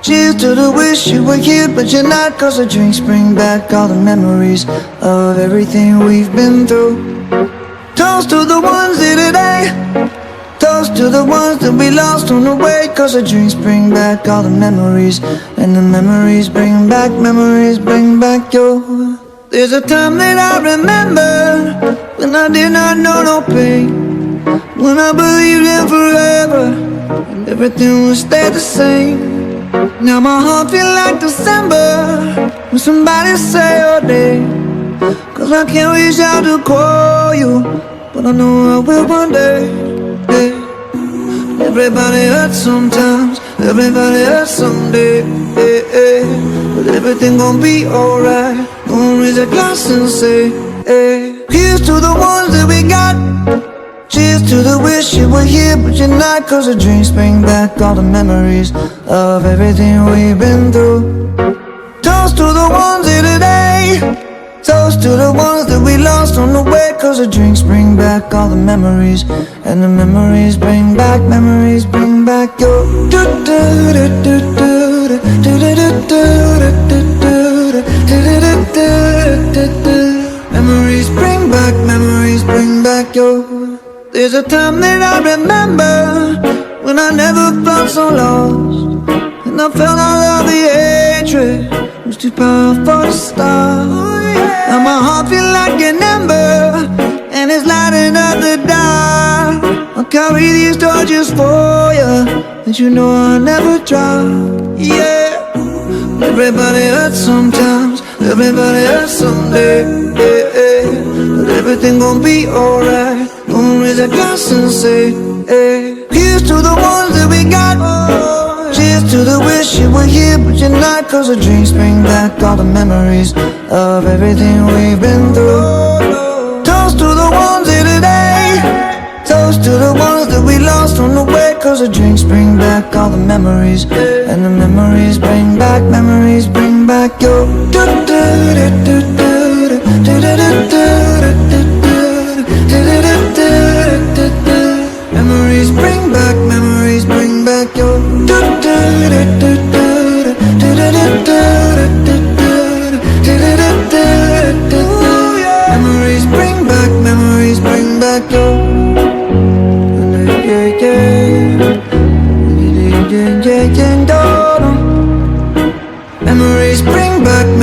Cheers to the wish you were here but you're not, 'cause the drinks bring back all the memories of everything we've been through. Toast to the ones here today, toast to the ones that we lost on the way, 'cause the drinks bring back all the memories, and the memories bring back your. There's a time that I remember when I did not know no pain, when I believed in forever and everything would stay the same. Now my heart feel like December when somebody say your name, 'cause I can't reach out to call you, but I know I will one day. Yeah. Everybody hurts sometimes, everybody hurts someday. Yeah, yeah. But everything gon' be alright. Gonna raise a glass and say, hey. Here's to the ones that we got. Cheers to the wish you were here but you're not, 'cause the drinks bring back all the memories of everything we've been through. Toast to the ones here today, toast to the ones that we lost on the way, 'cause the drinks bring back all the memories, and the memories bring back your. Memories bring back your. There's a time that I remember when I never felt so lost, and I felt all of the hatred was too powerful to stop. Now my heart feel like an ember, and it's lighting up the dark. I'll carry these torches for you, and you know I'll never drop. Yeah. Everybody hurts sometimes, everybody hurts someday. Yeah, yeah. But everything gon' be alright. Gonna raise a glass and say, hey. Here's to the ones that we got. Cheers to the wish you were here but you're not, 'cause the drinks bring back all the memories of everything we've been through. Toast to the ones here today, toast to the ones that we lost on the way, 'cause the drinks bring back all the memories, and the memories bring back your. Memories bring back your. Memories bring back your.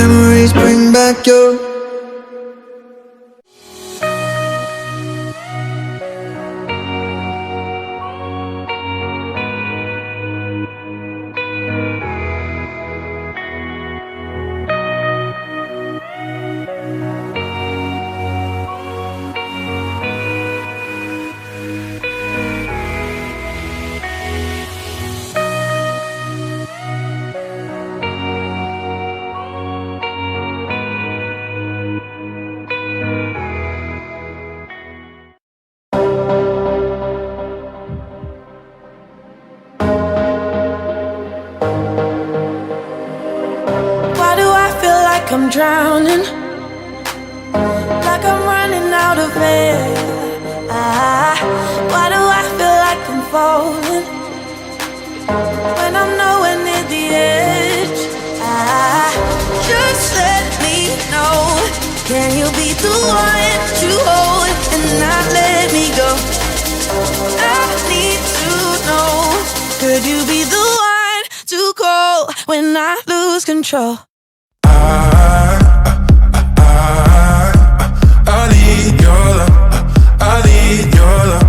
Memories bring back your. I'm drowning, like I'm running out of air. Why do I feel like I'm falling when I'm nowhere near the edge? Just let me know, can you be the one to hold and not let me go? I need to know, could you be the one to call when I lose control? I need your love. I need your love.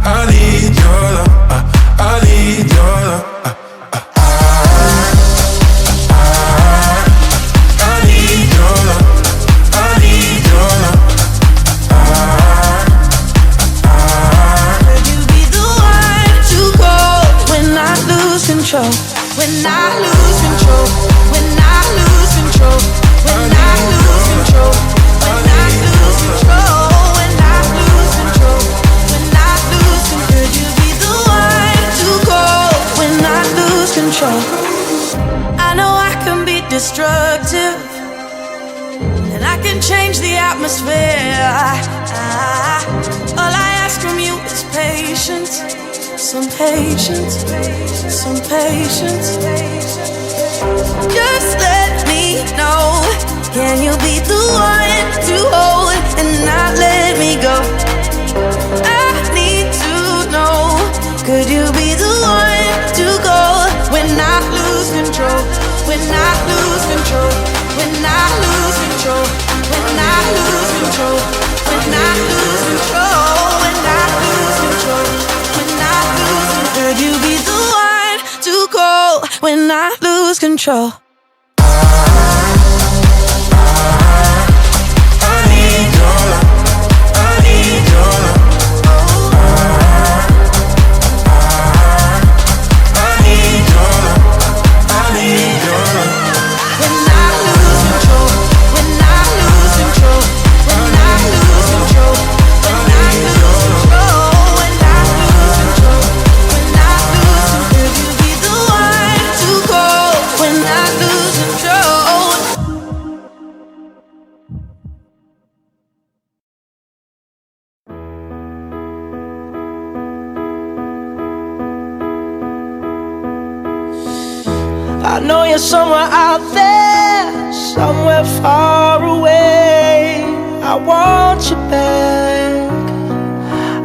I need your love. I need your love. I need your love. I need your love. Could you be the one to call when I lose control? When I lose control, when I lose control, when I lose control, when I lose control, when I lose control, when I lose control. Could you be the one to call when I lose control? I know I can be destructive, and I can change the atmosphere. All I ask from you is patience. some patience, some patience. Just let me know, can you be the one to hold and not let me go? I need to know, could you be the one to go when I lose control? When I lose control, when I lose control, when I lose control, when I lose control, when I lose control, when I lose control. Could you be the one to go when I lose control? I need your love. I need your love. I need your love. I need your love. When I lose control, when I lose control, when I lose control, when I lose control, when I lose control, when I lose control. Could you be the one to go when I lose control? I know you're somewhere out there, somewhere far away. I want you back,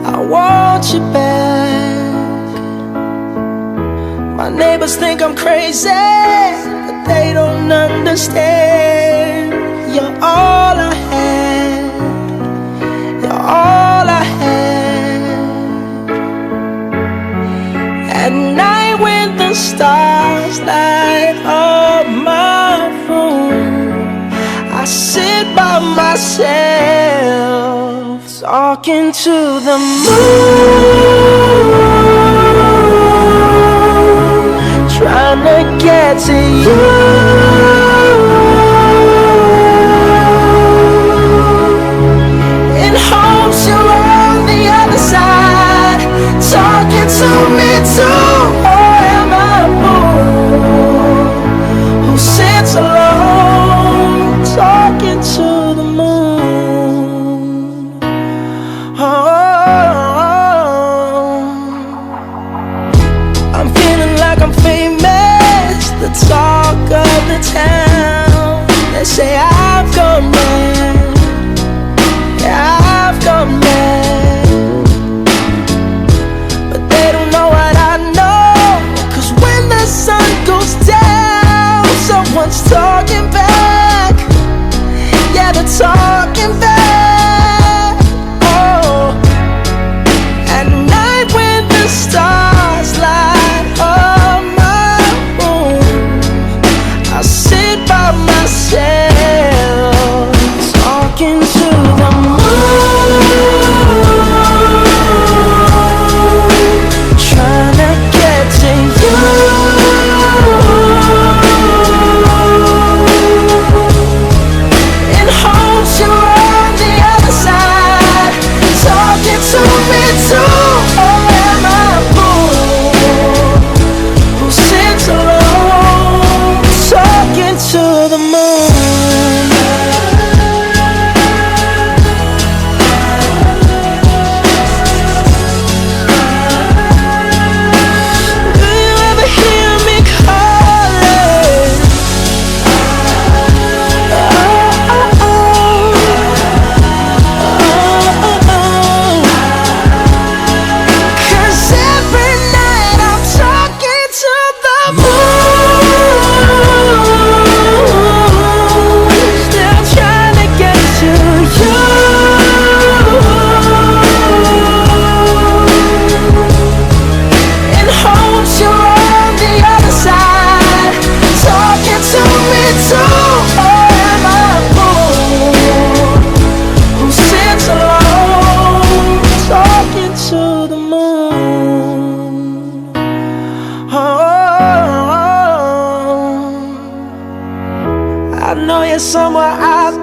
I want you back. My neighbors think I'm crazy, but they don't understand. You're all I had, you're all I had. At night when the stars light up my room, I sit by myself, talking to the moon, trying to get to you. In hopes you're on the other side, talking to me too. Or am I a fool who sits alone, talking to the moon? Oh, I'm feeling like I'm famous, the talk of the town. They say I've gone mad, yeah, I've gone mad. But they don't know what I know, 'cause when the sun goes down, someone's talking back. Yeah, they're talking back. Oh, at night when the stars light up my room, I sit by myself, talking to the moon, trying to get to you. In hopes you're on the other side, talking to me too. Or am I a fool who sits alone, talking to the moon? Do you ever hear me calling? Oh, oh, oh, oh. 'Cause every night I'm talking to the moon, still trying to get to you. In hopes you're on the other side, talking to me too. Or am I a fool who sits alone, talking to the moon? Oh, I know you're somewhere out